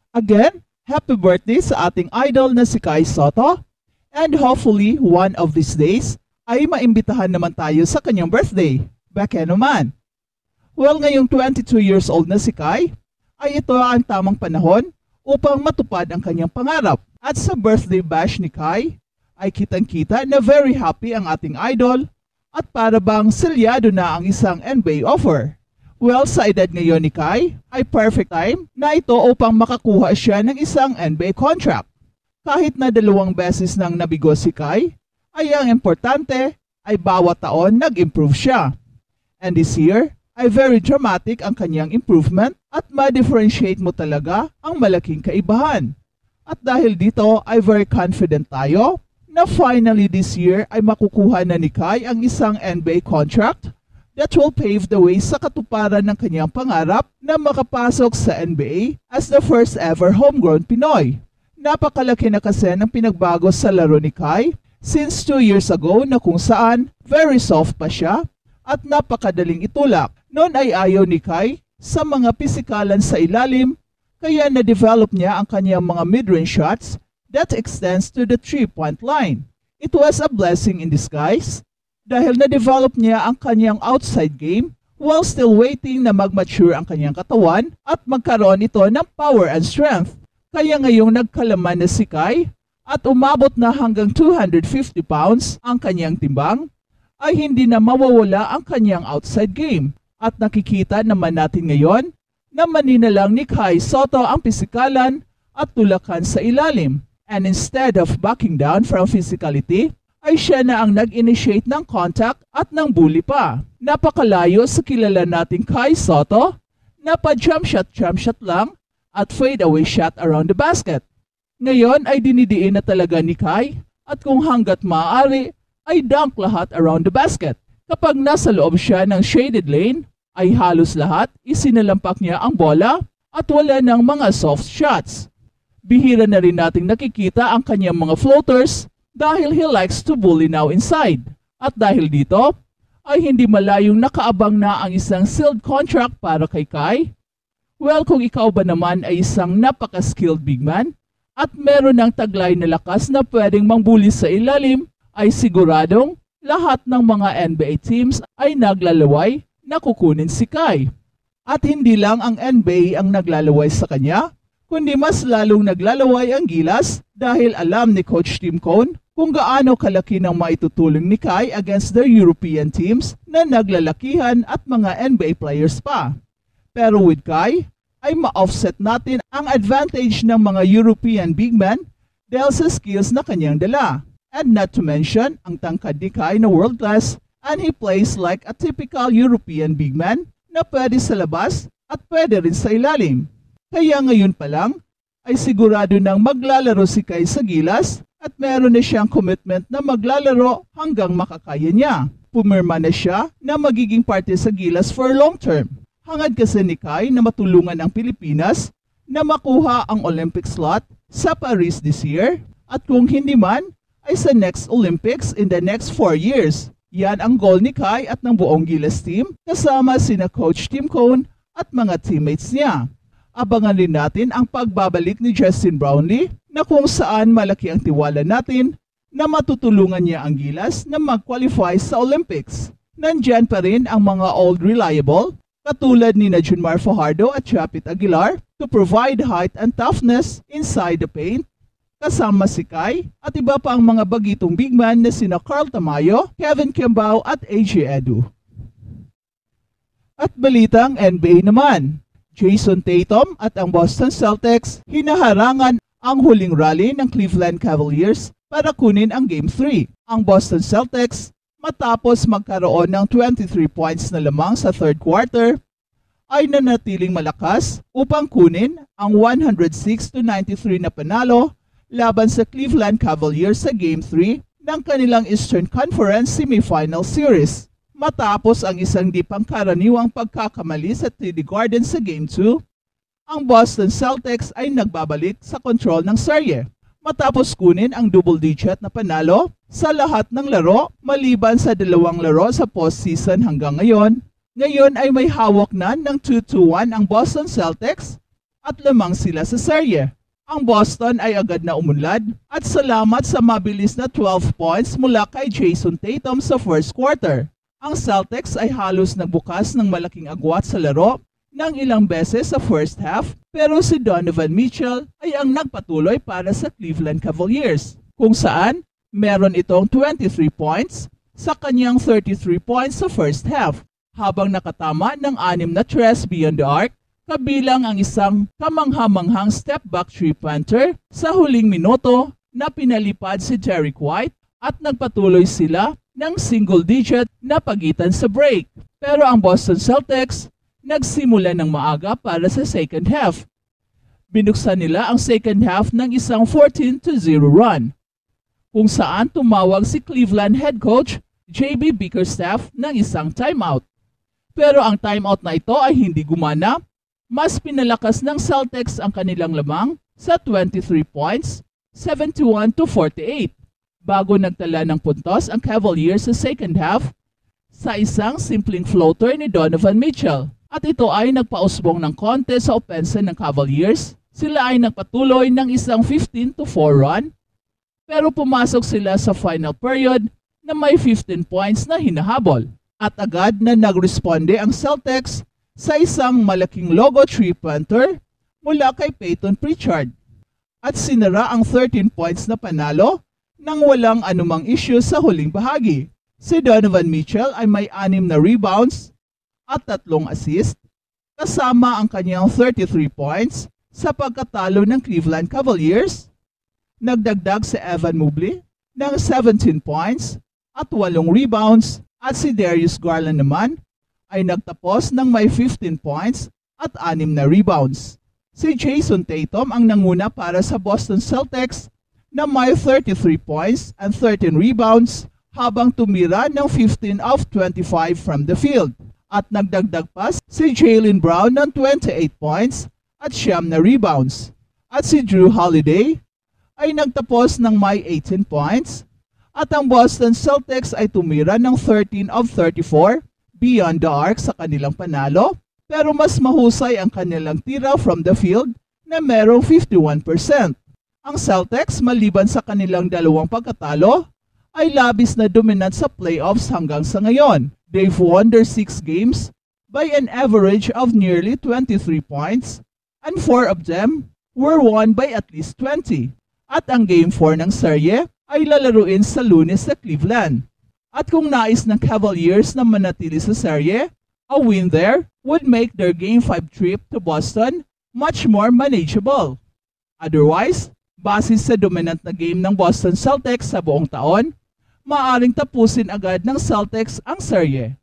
Again, happy birthday sa ating idol na si Kai Sotto. And hopefully, one of these days, ay maimbitahan naman tayo sa kanyang birthday. Baka naman. Well, ngayong 22 years old na si Kai, ay ito ang tamang panahon upang matupad ang kanyang pangarap. At sa birthday bash ni Kai, ay kitang-kita na very happy ang ating idol at para bang selyado na ang isang NBA offer. Well, sa edad ngayon ni Kai, ay perfect time na ito upang makakuha siya ng isang NBA contract. Kahit na 2 beses nang nabigo si Kai, ay ang importante ay bawat taon nag-improve siya. And this year, ay very dramatic ang kanyang improvement at ma-differentiate mo talaga ang malaking kaibahan. At dahil dito ay very confident tayo na finally this year ay makukuha na ni Kai ang isang NBA contract that will pave the way sa katuparan ng kanyang pangarap na makapasok sa NBA as the first ever homegrown Pinoy. Napakalaki na kasi ng pinagbago sa laro ni Kai since 2 years ago na kung saan very soft pa siya at napakadaling itulak. Noon ay ayaw ni Kai sa mga pisikalan sa ilalim kaya na-develop niya ang kanyang mga mid-range shots that extends to the 3-point line. It was a blessing in disguise dahil na-develop niya ang kanyang outside game while still waiting na mag-mature ang kanyang katawan at magkaroon ito ng power and strength. Kaya ngayong nagkalaman na si Kai at umabot na hanggang 250 pounds ang kanyang timbang, ay hindi na mawawala ang kanyang outside game. At nakikita naman natin ngayon na manina lang ni Kai Sotto ang pisikalan at tulakan sa ilalim. And instead of backing down from physicality, ay siya na ang nag-initiate ng contact at ng bully pa. Napakalayo sa kilala nating Kai Sotto na pa-jump shot lang at fade away shot around the basket. Ngayon ay dinidiin na talaga ni Kai at kung hanggat maaari ay dunk lahat around the basket. Kapag nasa loob siya ng shaded lane, ay halos lahat isinalampak niya ang bola at wala ng mga soft shots. Bihira na rin nating nakikita ang kanyang mga floaters dahil he likes to bully now inside. At dahil dito, ay hindi malayong nakaabang na ang isang sealed contract para kay Kai. Well, kung ikaw ba naman ay isang napaka-skilled big man at meron ng taglay na lakas na pwedeng mangbuli sa ilalim, ay siguradong lahat ng mga NBA teams ay naglalaway na kukunin si Kai. At hindi lang ang NBA ang naglalaway sa kanya, kundi mas lalong naglalaway ang Gilas dahil alam ni Coach Tim Cone kung gaano kalaki ng maitutulong ni Kai against the European teams na naglalakihan at mga NBA players pa. Pero with Kai, ay ma-offset natin ang advantage ng mga European big men dahil sa skills na kanyang dala. And not to mention, ang tangkad ni Kai na world class and he plays like a typical European big man na pwede sa labas at pwede rin sa ilalim. Kaya ngayon pa lang, ay sigurado nang maglalaro si Kai sa Gilas at meron na siyang commitment na maglalaro hanggang makakaya niya. Pumirma na siya na magiging parte sa Gilas for long term. Hangad kasi ni Kai na matulungan ang Pilipinas na makuha ang Olympic slot sa Paris this year at kung hindi man ay sa next Olympics in the next 4 years. Yan ang goal ni Kai at ng buong Gilas team kasama sina Coach Tim Cone at mga teammates niya. Abangan rin natin ang pagbabalik ni Justin Brownlee na kung saan malaki ang tiwala natin na matutulungan niya ang Gilas na mag-qualify sa Olympics. Nandyan pa rin ang mga old reliable katulad ni Junmar Fajardo at Chapit Aguilar to provide height and toughness inside the paint, kasama si Kai at iba pa ang mga bagitong big man na sina Carl Tamayo, Kevin Kimbao at AJ Edu. At balitang NBA naman, Jason Tatum at ang Boston Celtics hinaharangan ang huling rally ng Cleveland Cavaliers para kunin ang Game 3. Ang Boston Celtics matapos magkaroon ng 23 points na lamang sa third quarter ay nanatiling malakas upang kunin ang 106-93 na panalo laban sa Cleveland Cavaliers sa Game 3 ng kanilang Eastern Conference Semifinal Series. Matapos ang isang di pangkaraniwang pagkakamali sa TD Garden sa Game 2, ang Boston Celtics ay nagbabalik sa kontrol ng serye. Matapos kunin ang double-digit na panalo sa lahat ng laro maliban sa 2 laro sa postseason hanggang ngayon, ngayon ay may hawak na ng 2-1 ang Boston Celtics at lamang sila sa serye. Ang Boston ay agad na umunlad at salamat sa mabilis na 12 points mula kay Jason Tatum sa first quarter. Ang Celtics ay halos nagbukas ng malaking agwat sa laro ng ilang beses sa first half pero si Donovan Mitchell ay ang nagpatuloy para sa Cleveland Cavaliers kung saan meron itong 23 points sa kanyang 33 points sa first half habang nakatama ng 6 na tres beyond the arc kabilang ang isang kamangha-manghang step-back three-pointer sa huling minuto na pinalipad si Derrick White at nagpatuloy sila ng single-digit na pagitan sa break. Pero ang Boston Celtics nagsimula ng maaga para sa second half. Binuksan nila ang second half ng isang 14-0 run, kung saan tumawag si Cleveland head coach JB Bickerstaff ng isang timeout. Pero ang timeout na ito ay hindi gumana. Mas pinalakas ng Celtics ang kanilang lamang sa 23 points, 71-48, bago nagtala ng puntos ang Cavaliers sa second half sa isang simpleng floater ni Donovan Mitchell. At ito ay nagpausbong ng konti sa opensa ng Cavaliers. Sila ay nagpatuloy ng isang 15-4 run, pero pumasok sila sa final period na may 15 points na hinahabol. At agad na nagresponde ang Celtics sa isang malaking logo three-pointer mula kay Peyton Pritchard at sinara ang 13 points na panalo nang walang anumang issue sa huling bahagi. Si Donovan Mitchell ay may 6 na rebounds at 3 assists kasama ang kanyang 33 points sa pagkatalo ng Cleveland Cavaliers. Nagdagdag si Evan Mobley ng 17 points at 8 rebounds at si Darius Garland naman ay nagtapos ng may 15 points at 6 na rebounds. Si Jason Tatum ang nanguna para sa Boston Celtics na may 33 points and 13 rebounds habang tumira ng 15 of 25 from the field. At nagdagdag pa si Jaylen Brown ng 28 points at 9 na rebounds. At si Drew Holiday ay nagtapos ng may 18 points at ang Boston Celtics ay tumira ng 13 of 34 beyond the arc sa kanilang panalo, pero mas mahusay ang kanilang tira from the field na merong 51%. Ang Celtics maliban sa kanilang dalawang pagkatalo ay labis na dominant sa playoffs hanggang sa ngayon. They've won their 6 games by an average of nearly 23 points and 4 of them were won by at least 20. At ang Game 4 ng serye ay lalaruin sa Lunes sa Cleveland. At kung nais ng Cavaliers na manatili sa serye, a win there would make their Game 5 trip to Boston much more manageable. Otherwise, base sa dominant na game ng Boston Celtics sa buong taon, maaaring tapusin agad ng Celtics ang serye.